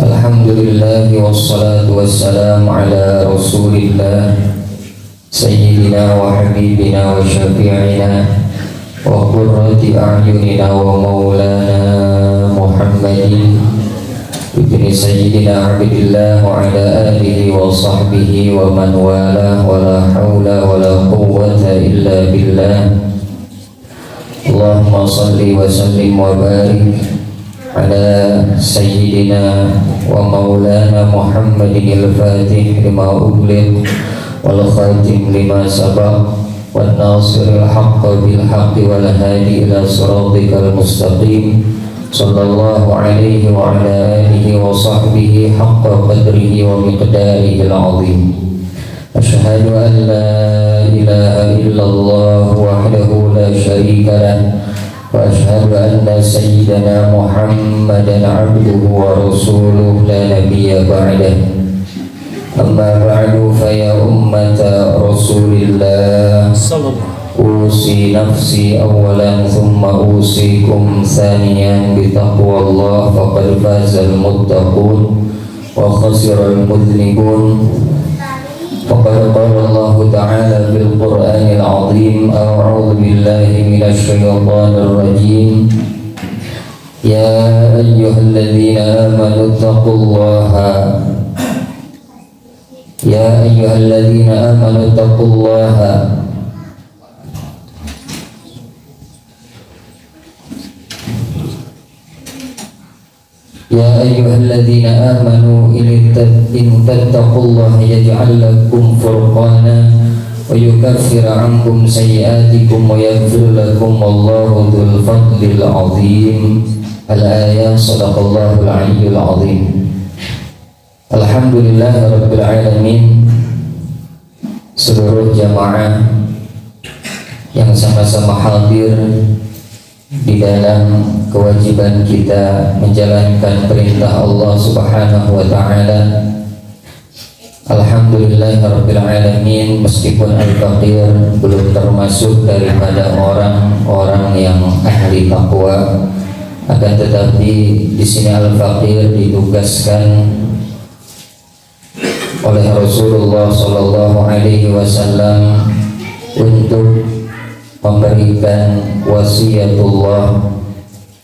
Alhamdulillah wassalatu wassalamu ala rasulillah sayyidina wa habibina wa syafi'ina wa qurrati a'yunina wa maulana Muhammadin ibni sayyidina abdillah wa ala alihi wa sahbihi wa man wala wa la hawla wa la quwwata illa billah. Allahumma salli wa sallim wa barik ala sayyidina wa maulana Muhammadin al-fatih lima ughliq wal khatim lima sabaq wan nasiril haqqa bil haqqi wal hadi ila siratikal mustaqim sallallahu alaihi wa ala alihi wa sahbihi haqqa qadrihi wa miqdarihi al-azim. Asyhadu an la ilaha illallah wahdahu la syarika lah wa asyhadu anna sayyidana Muhammadan abduhu wa rasuluhu la nabiyya ba'dah. Amma ba'du fa ya ummata rasulillah usi nafsi awalan thumma usikum thaniyan bi taqwallah faqad fazal muttaqun wa khasiral mudhnibun. Faqad qala Allah Ta'ala fil Qur'anil 'azim a'udzu billahi minasy syaithanir rajim. Ya ayyuhalladzina amanu taqullaha Ya ayyuhalladzina amanu taqullaha Ya ayyuhalladzina amanu in tattaqullaha yaj'al lakum furqana wa yukaffir 'ankum sayyi'atikum wa yaghfir lakum wallahu dzul fadlil 'azim. Al-ayah sadaqallahul 'aliyyul 'azim. Alhamdulillahirabbil alamin. Seluruh jamaah yang sama-sama hadir di dalam kewajiban kita menjalankan perintah Allah Subhanahu wa ta'ala. Alhamdulillahirabbil alamin, meskipun al-faqir belum termasuk daripada orang-orang yang ahli taqwa, akan tetapi di sini al-faqir ditugaskan oleh Rasulullah sallallahu alaihi wasallam untuk memberikan wasiatullah,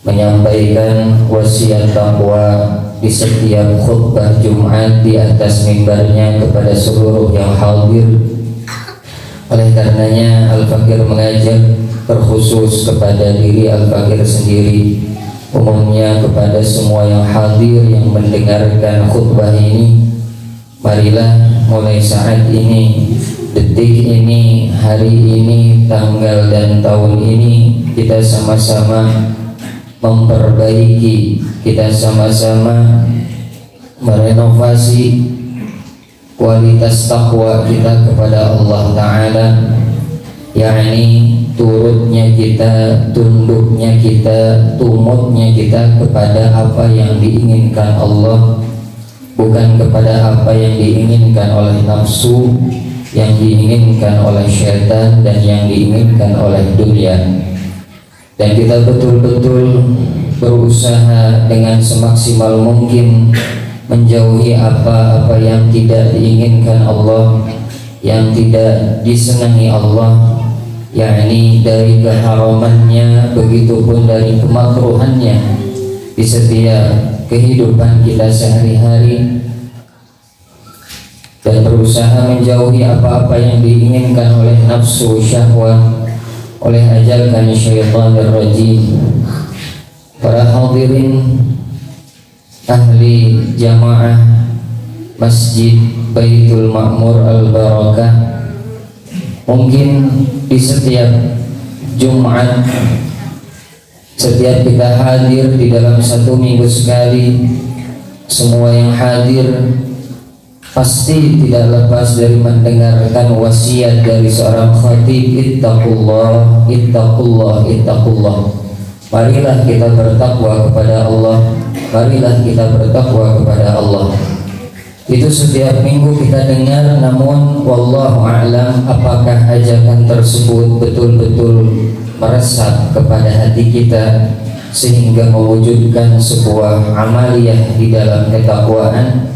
menyampaikan wasiat taqwa di setiap khutbah Jumat di atas mimbarnya kepada seluruh yang hadir. Oleh karenanya al-faqir mengajak terkhusus kepada diri al-faqir sendiri, umumnya kepada semua yang hadir yang mendengarkan khutbah ini. Marilah mulai saat ini, detik ini, hari ini, tanggal dan tahun ini, kita sama-sama memperbaiki, kita sama-sama merenovasi kualitas takwa kita kepada Allah Ta'ala, yakni turutnya kita, tunduknya kita, tumutnya kita kepada apa yang diinginkan Allah, bukan kepada apa yang diinginkan oleh nafsu, yang diinginkan oleh syaitan, dan yang diinginkan oleh dunia. Dan kita betul-betul berusaha dengan semaksimal mungkin menjauhi apa-apa yang tidak diinginkan Allah, yang tidak disenangi Allah, yakni dari keharamannya, begitupun dari kemakruhannya di setiap kehidupan kita sehari-hari, dan berusaha menjauhi apa-apa yang diinginkan oleh nafsu syahwat, oleh ajakan syaitanir rajim. Para hadirin ahli jamaah Masjid Baitul Ma'mur Al-Barakah, mungkin di setiap Jumat, setiap kita hadir di dalam satu minggu sekali, semua yang hadir pasti tidak lepas dari mendengarkan wasiat dari seorang khatib, ittaqullah, ittaqullah, ittaqullah. Marilah kita bertakwa kepada Allah, marilah kita bertakwa kepada Allah. Itu setiap minggu kita dengar, namun wallahu a'lam apakah ajakan tersebut betul-betul meresap kepada hati kita sehingga mewujudkan sebuah amaliyah di dalam ketakwaan,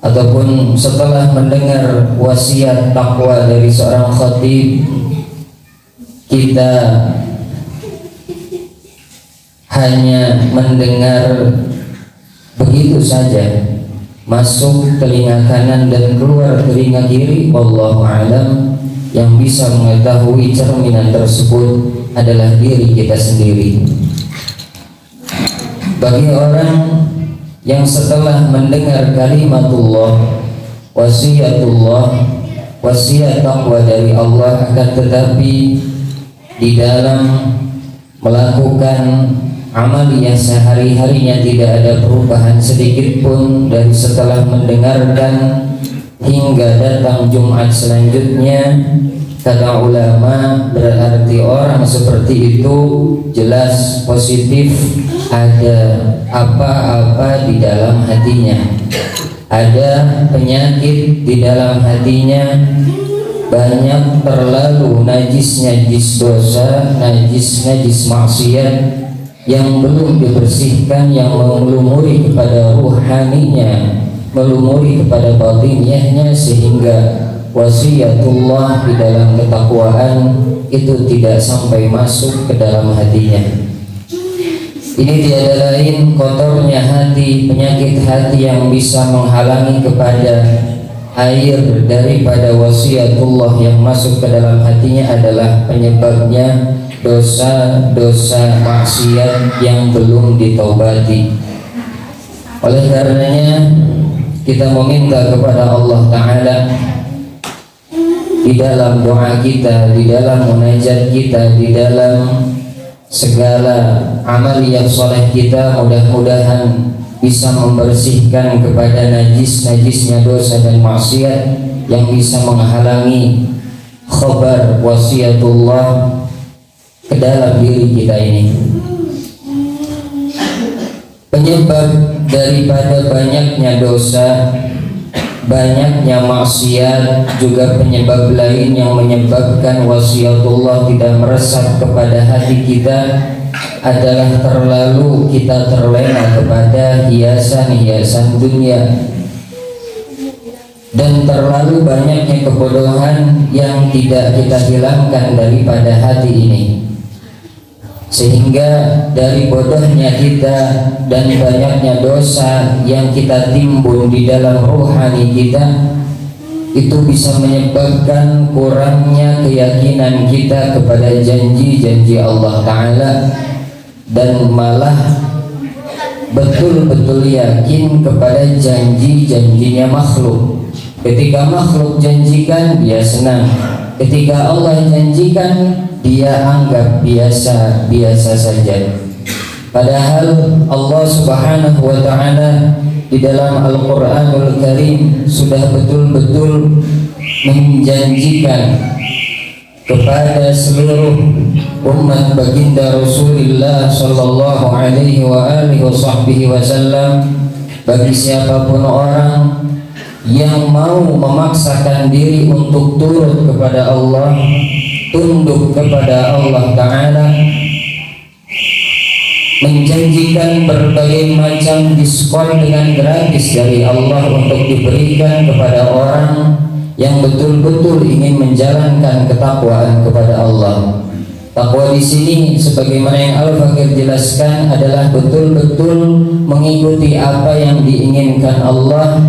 ataupun setelah mendengar wasiat takwa dari seorang khatib kita hanya mendengar begitu saja, masuk telinga kanan dan keluar telinga kiri. Wallahu a'lam. Yang bisa mengetahui cerminan tersebut adalah diri kita sendiri. Bagi orang yang setelah mendengar kalimatullah, wasiatullah, wasiat takwa dari Allah, akan tetapi di dalam melakukan amaliyah sehari-harinya tidak ada perubahan sedikit pun dari setelah mendengarkan hingga datang Jumat selanjutnya, kata ulama, berarti orang seperti itu jelas positif ada apa-apa di dalam hatinya, ada penyakit di dalam hatinya, banyak terlalu najis dosa, najis maksiat yang belum dibersihkan, yang melumuri kepada ruhaninya, melumuri kepada batiniahnya, sehingga wasiatullah di dalam ketakwaan itu tidak sampai masuk ke dalam hatinya. Ini tiada lain kotornya hati, penyakit hati yang bisa menghalangi kepada air daripada wasiatullah yang masuk ke dalam hatinya adalah penyebabnya dosa-dosa maksiat yang belum ditaubati. Oleh karenanya kita meminta kepada Allah Ta'ala di dalam doa kita, di dalam munajat kita, di dalam segala amaliyah soleh kita, mudah-mudahan bisa membersihkan kepada najisnya dosa dan maksiat yang bisa menghalangi khabar wasiatullah ke dalam diri kita ini. Penyebab daripada banyaknya dosa, banyaknya maksiat, juga penyebab lain yang menyebabkan wasiatullah tidak meresap kepada hati kita adalah terlalu kita terlena kepada hiasan-hiasan dunia dan terlalu banyaknya kebodohan yang tidak kita hilangkan daripada hati ini, sehingga dari bodohnya kita dan banyaknya dosa yang kita timbun di dalam ruhani kita, itu bisa menyebabkan kurangnya keyakinan kita kepada janji-janji Allah Ta'ala, dan malah betul-betul yakin kepada janji-janjinya makhluk. Ketika makhluk janjikan, dia senang. Ketika Allah janjikan, dia anggap biasa-biasa saja. Padahal Allah Subhanahu wa Ta'ala di dalam Al-Qur'anul Karim sudah betul-betul menjanjikan kepada seluruh umat baginda Rasulullah sallallahu alaihi wa alihi wasallam, bagi siapapun orang yang mau memaksakan diri untuk turut kepada Allah, tunduk kepada Allah Ta'ala, menjanjikan berbagai macam diskon dengan gratis dari Allah untuk diberikan kepada orang yang betul-betul ingin menjalankan ketakwaan kepada Allah. Takwa di sini sebagaimana yang Al-Fakir jelaskan adalah betul-betul mengikuti apa yang diinginkan Allah,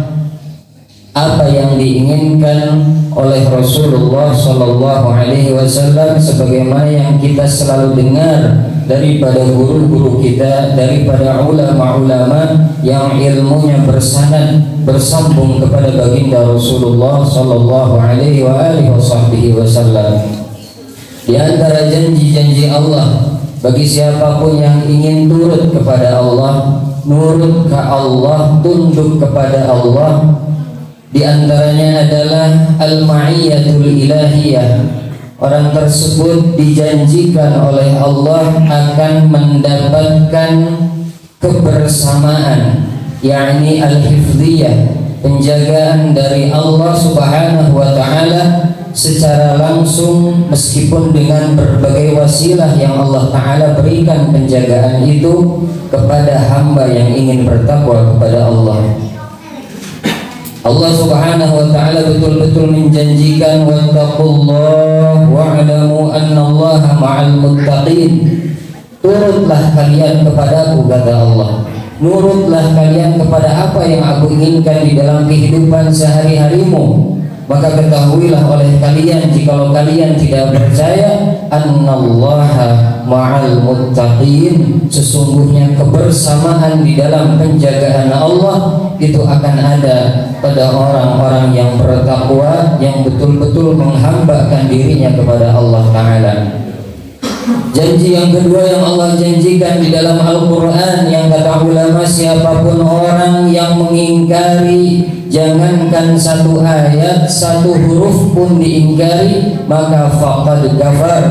apa yang diinginkan oleh Rasulullah Sallallahu Alaihi Wasallam, sebagaimana yang kita selalu dengar daripada guru-guru kita, daripada ulama-ulama yang ilmunya bersanad bersambung kepada baginda Rasulullah Sallallahu Alaihi Wasallam. Di antara janji-janji Allah bagi siapapun yang ingin turut kepada Allah, nurut ke Allah, tunduk kepada Allah, di antaranya adalah al-ma'iyyatul ilahiyah. Orang tersebut dijanjikan oleh Allah akan mendapatkan kebersamaan, yakni al-hifdhiyah, penjagaan dari Allah Subhanahu wa taala secara langsung, meskipun dengan berbagai wasilah yang Allah taala berikan penjagaan itu kepada hamba yang ingin bertakwa kepada Allah. Allah Subhanahu wa taala betul-betul menjanjikan, wattaqullah wa'lamu annallaha ma'al muttaqin. Turutlah kalian kepadaku, kata Allah. Nurutlah kalian kepada apa yang aku inginkan di dalam kehidupan sehari-harimu. Maka ketahuilah oleh kalian, jikalau kalian tidak percaya, annallaha ma'al muttaqin, sesungguhnya kebersamaan di dalam penjagaan Allah itu akan ada pada orang-orang yang bertakwa, yang betul-betul menghambakan dirinya kepada Allah Ta'ala. Janji yang kedua yang Allah janjikan di dalam Al-Quran, yang kata ulama, siapapun orang yang mengingkari, jangankan satu ayat, satu huruf pun diingkari, maka faqad kafar.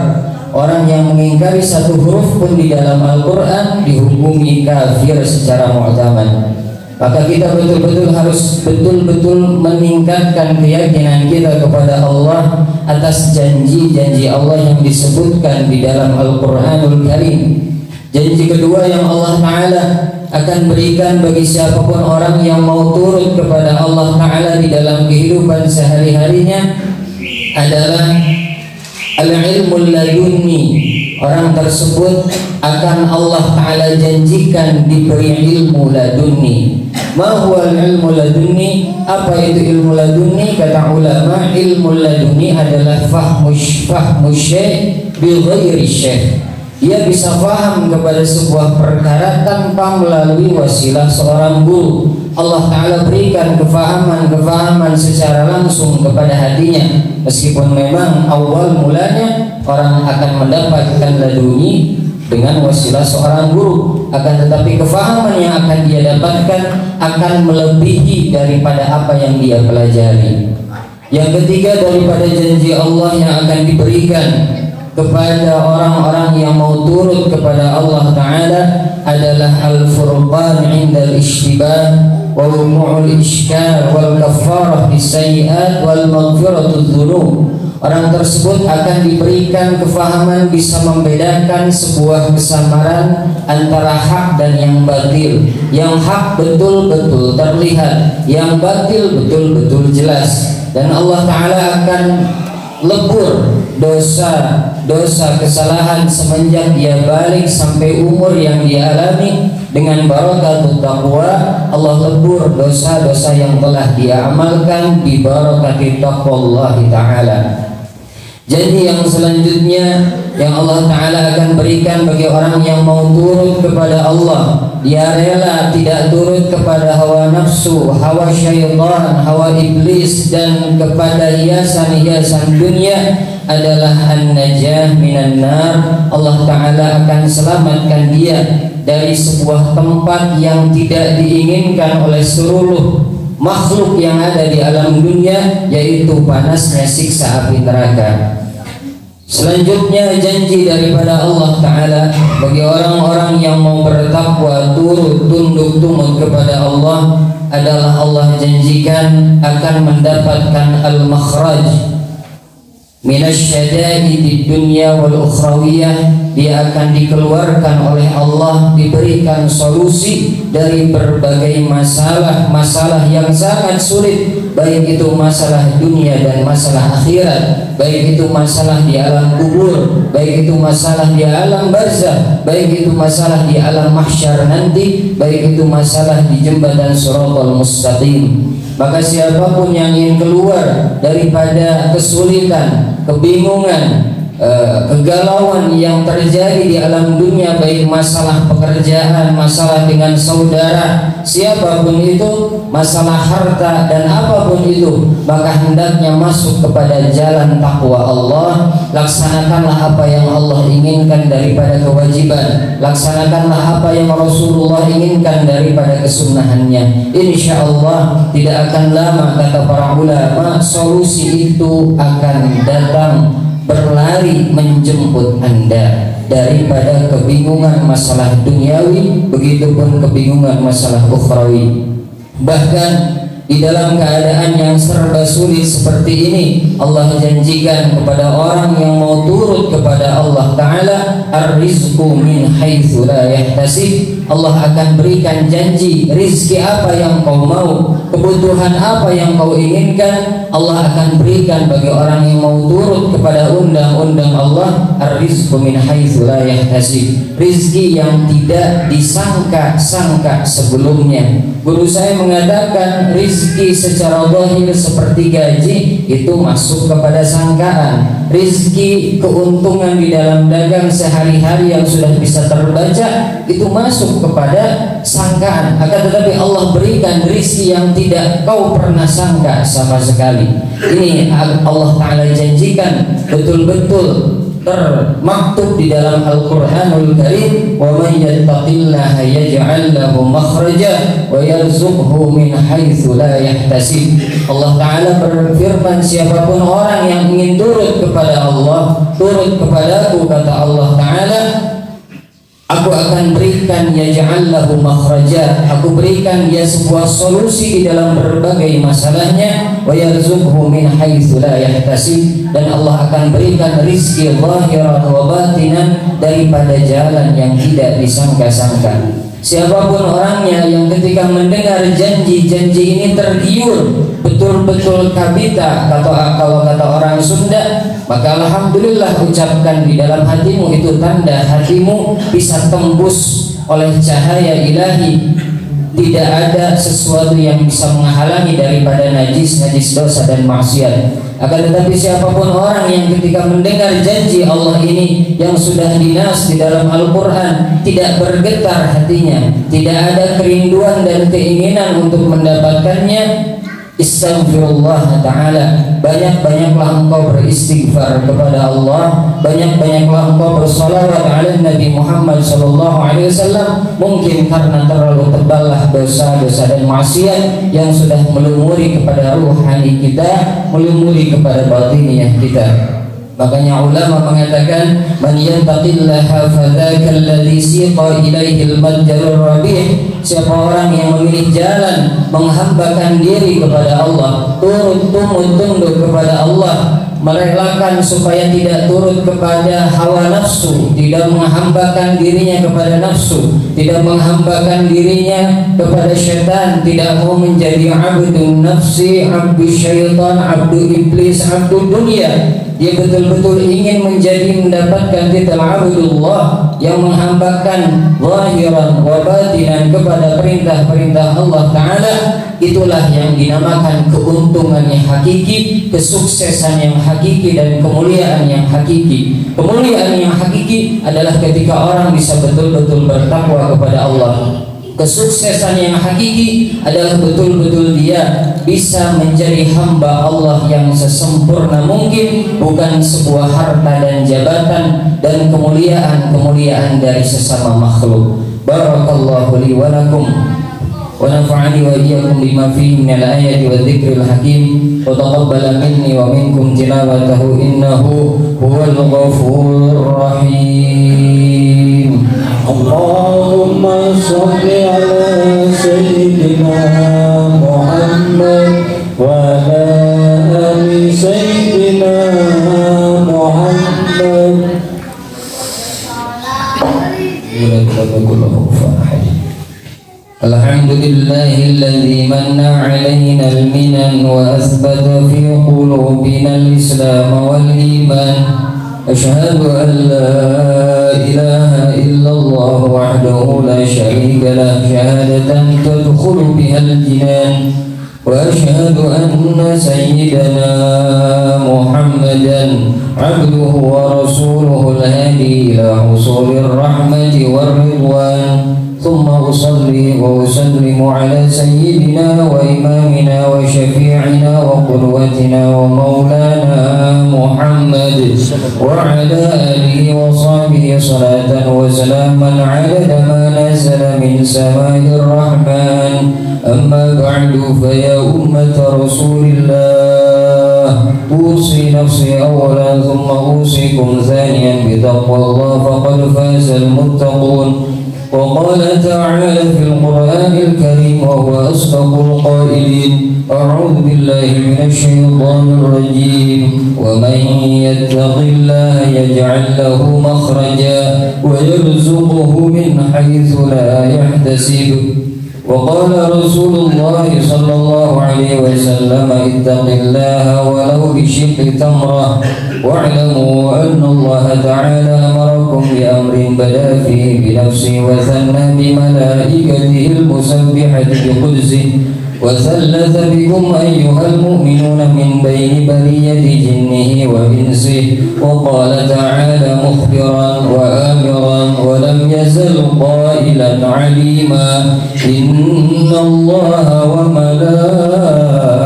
Orang yang mengingkari satu huruf pun di dalam Al-Quran dihukumi kafir secara mu'tamad. Maka kita betul-betul harus betul-betul meningkatkan keyakinan kita kepada Allah atas janji-janji Allah yang disebutkan di dalam Al-Quranul Karim. Janji kedua yang Allah Ta'ala akan berikan bagi siapapun orang yang mau turut kepada Allah Ta'ala di dalam kehidupan sehari-harinya adalah al-ilmul ladunni. Orang tersebut akan Allah Ta'ala janjikan diberi ilmu ladunni. Ma huwa ilmu ladunni? Apa itu ilmu ladunni? Kata ulama, ilmu ladunni adalah fahmu syai' bi ghairi syai'. Dia bisa paham kepada sebuah perkara tanpa melalui wasilah seorang guru. Allah Ta'ala berikan kefahaman secara langsung kepada hatinya. Meskipun memang awal mulanya orang akan mendapatkan laduni dengan wasilah seorang guru, akan tetapi kefahaman yang akan dia dapatkan akan melebihi daripada apa yang dia pelajari. Yang ketiga daripada janji Allah yang akan diberikan kepada orang-orang yang mau turut kepada Allah Ta'ala adalah al-furqan indal ishtibah wa wuqu'ul ishkal wal kafarah bisayyi'at wal maghfiratul dzunub. Orang tersebut akan diberikan kefahaman bisa membedakan sebuah kesamaran antara hak dan yang batil. Yang hak betul-betul terlihat, yang batil betul-betul jelas. Dan Allah Ta'ala akan lebur dosa kesalahan semenjak dia balik sampai umur yang dia alami. Dengan barakatut taqwa, Allah lebur dosa-dosa yang telah dia amalkan di barakati taqwallahi ta'ala. Janji yang selanjutnya yang Allah Ta'ala akan berikan bagi orang yang mau turut kepada Allah, dia rela tidak turut kepada hawa nafsu, hawa syaitan, hawa iblis, dan kepada hiasan-hiasan dunia, adalah an-najah minan nar. Allah Ta'ala akan selamatkan dia dari sebuah tempat yang tidak diinginkan oleh seluruh makhluk yang ada di alam dunia, yaitu panasnya siksa api neraka. Selanjutnya janji daripada Allah Ta'ala bagi orang-orang yang mau bertakwa, turut tunduk tunduk kepada Allah, adalah Allah janjikan akan mendapatkan al-makhraj minasyada'id dunya wal ukhrawiyah. Dia akan dikeluarkan oleh Allah, diberikan solusi dari berbagai masalah yang sangat sulit, baik itu masalah dunia dan masalah akhirat, baik itu masalah di alam kubur, baik itu masalah di alam barzakh, baik itu masalah di alam mahsyar nanti, baik itu masalah di jembatan Shiratal Mustaqim. Maka siapapun yang ingin keluar daripada kesulitan, kebingungan, kegalauan yang terjadi di alam dunia, baik masalah pekerjaan, masalah dengan saudara, siapapun itu, masalah harta dan apapun itu, maka hendaknya masuk kepada jalan takwa Allah. Laksanakanlah apa yang Allah inginkan daripada kewajiban, laksanakanlah apa yang Rasulullah inginkan daripada kesunahannya. Insya Allah tidak akan lama, kata para ulama, solusi itu akan datang berlari menjemput Anda daripada kebingungan masalah duniawi, begitupun kebingungan masalah ukhrawi. Bahkan Di dalam keadaan yang serba sulit seperti ini, Allah janjikan kepada orang yang mau turut kepada Allah Ta'ala, ar-rizqu min haitsu la yahtasib. Allah akan berikan janji rizki apa yang kau mau, kebutuhan apa yang kau inginkan, Allah akan berikan bagi orang yang mau turut kepada undang-undang Allah. Ar-rizqu min haitsu la yahtasib, rizki yang tidak disangka-sangka sebelumnya. Guru saya mengatakan rizki secara zahir seperti gaji itu masuk kepada sangkaan. Rizki keuntungan di dalam dagang sehari-hari yang sudah bisa terbaca itu masuk kepada sangkaan. Akan tetapi Allah berikan rizki yang tidak kau pernah sangka sama sekali. Ini Allah Ta'ala janjikan betul-betul termaktub di dalam Al-Qur'anul Karim, wa man yattaqillaha yaj'al lahu makhraja wa yarzuqhu min haitsu la yahtasib. Allah Ta'ala berfirman, siapapun orang yang ingin turut kepada Allah, turut kepadaku, kata Allah Ta'ala, aku akan berikan yaj'al lahu makhraja, aku berikan dia sebuah solusi di dalam berbagai masalahnya, wa yarzuqhu min haitsu la yahtasib, dan Allah akan berikan rizki zahiran wa batinan daripada jalan yang tidak disangka-sangka. Siapapun orangnya yang ketika mendengar janji-janji ini tergiur, betul-betul kabita kalau kata orang Sunda, maka alhamdulillah ucapkan di dalam hatimu, itu tanda hatimu bisa tembus oleh cahaya ilahi. Tidak ada sesuatu yang bisa menghalangi daripada najis dosa dan maksiat. Akan tetapi siapapun orang yang ketika mendengar janji Allah ini yang sudah dinas di dalam Al-Quran, tidak bergetar hatinya, tidak ada kerinduan dan keinginan untuk mendapatkannya, Istighfirullah Ta'ala, banyak-banyaklah engkau beristighfar kepada Allah, banyak-banyaklah engkau bersalawat ala Nabi Muhammad SAW. Mungkin karena terlalu teballah dosa-dosa dan maksiat yang sudah melumuri kepada ruhani kita, melumuri kepada batiniah kita. Makanya ulama mengatakan, man yantaqillaha fadzaka alladhi siqa ilaihi al-majrur rabih. Siapa orang yang memilih jalan menghambakan diri kepada Allah, turut tunduk kepada Allah, merelakan supaya tidak turut kepada hawa nafsu, tidak menghambakan dirinya kepada nafsu, tidak menghambakan dirinya kepada syaitan, tidak mau menjadi abdun nafsi, abdu syaitan, abdu iblis, abdu dunia. Dia betul-betul ingin mendapatkan titel abdullah yang menghambakan zahiran wa batinan kepada perintah-perintah Allah Ta'ala. Itulah yang dinamakan keuntungan yang hakiki, kesuksesan yang hakiki, dan kemuliaan yang hakiki. Kemuliaan yang hakiki adalah ketika orang bisa betul-betul bertakwa kepada Allah. Kesuksesan yang hakiki adalah betul-betul dia bisa menjadi hamba Allah yang sesempurna mungkin, bukan sebuah harta dan jabatan dan kemuliaan dari sesama makhluk. Barakallahu li wa lakum wa nafa'ani wa iyyakum bima fihi min al-ayati wa dzikril hakim, wa taqabbala minni wa minkum tilawatahu innahu huwal ghafurur rahim. Allahumma shalli ala sayyidina Muhammad wa ala ali sayyidina Muhammad. Alhamdulillahilladzi manna 'alaina al-minan wa athbata fi qulubina al-islam wal iman. أشهد أن لا إله إلا الله وحده لا شريك له شهادة تدخل بها الجنان وأشهد أن سيدنا محمدا عبده ورسوله الهادي إلى حصول الرحمة والرضوان ثم أصلي وأسلم على سيدنا وإمامنا وشفيعنا وقدوتنا ومولانا محمد وعلى آله وصحبه صلاة وسلاما عدد ما نزل من سماء الرحمن. أما بعد فيا أمة رسول الله أوصي نفسي أولا ثم أوصيكم ثانيا بتقوى الله فقد فاز المتقون. وقال تعالى في القرآن الكريم وهو أصدق القائلين أعوذ بالله من الشيطان الرجيم ومن يتق الله يجعل له مخرجا ويرزقه من حيث لا يحتسب وقال رسول الله صلى الله عليه وسلم اتق الله ولو بشق تمرة واعلموا أن الله تعالى أمركم بأمر بدأ فيه بنفسه وثنى بملائكته المسبحة بقدسه وثلث بكم أيها المؤمنون من بين برية جنه وإنسه وقال تعالى مخبرا وآمرا ولم يزل قائلا عليما إن الله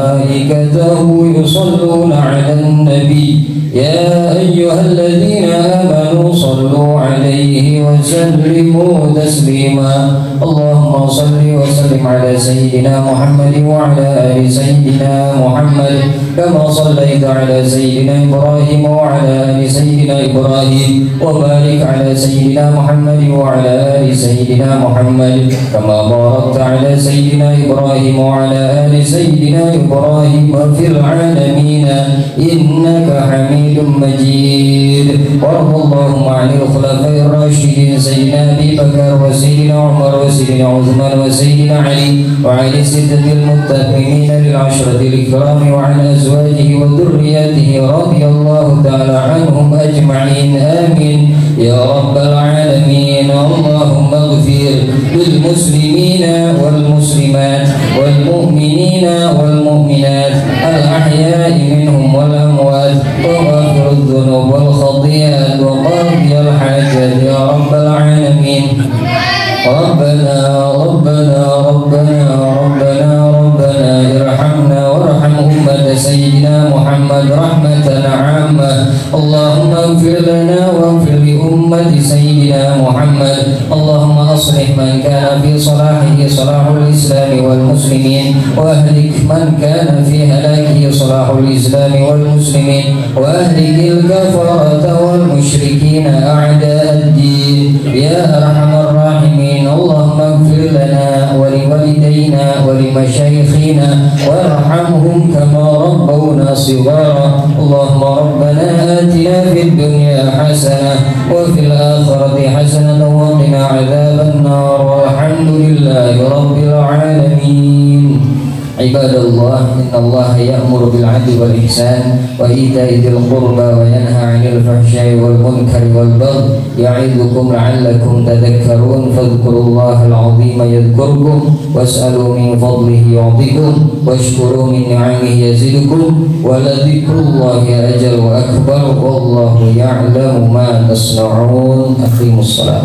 وملائكته يصلون على النبي يا أيها الذين آمنوا صلوا عليه وسلموا تسليما اللهم صل وسلم على سيدنا محمد وعلى آل سيدنا محمد كما صليت على سيدنا إبراهيم وعلى آل سيدنا إبراهيم وبارك على سيدنا محمد وعلى آل سيدنا محمد كما باركت على سيدنا إبراهيم وعلى آل سيدنا إبراهيم في العالمين إنك حميد مجيد وارض اللهم عن الخلفاء الراشدين سيدنا أبي بكر وسيدنا عمر وسيدنا عثمان وسيدنا علي وعن الستة المتقين للعشرة الكرام وعن أزواجه وذرياته رضي الله تعالى عنهم أجمعين آمين يا رب العالمين اللهم اغفر للمسلمين والمسلمات والمؤمنين والمؤمنات الأحياء منهم والأموات وغافر الذنوب والخطيئات وقاضي الحاجات يا رب العالمين ربنا ربنا ربنا ربنا ربنا ارحمنا وارحم أمة سيدنا محمد رحمة عامة اللهم اغفر لنا واغفر لأمة سيدنا محمد اللهم أصلح من كان في صلاحه صلاح الإسلام والمسلمين وأهلك من كان في هلاكه صلاح الإسلام والمسلمين وأهلك الكفرة والمشركين أعداء الدين يا أرحم الراحمين اللهم اغفر لنا ولوالدينا ولمشايخنا وارحمهم كما ربونا صغارا اللهم ربنا آتنا في الدنيا حسنة وفي الآخرة حسنة وقنا عذاب النار والحمد لله رب العالمين عباد الله إن الله يأمر بالعدل والإحسان وإيتاء ذي القربى وينهى عن الفحشاء والمنكر والبغي يعظكم لعلكم تذكرون فاذكروا الله العظيم يذكركم واسألوا من فضله يعطيكم واشكروا من نعمه يزدكم ولذكر الله أجر أكبر والله يعلم ما تصنعون أقيموا الصلاة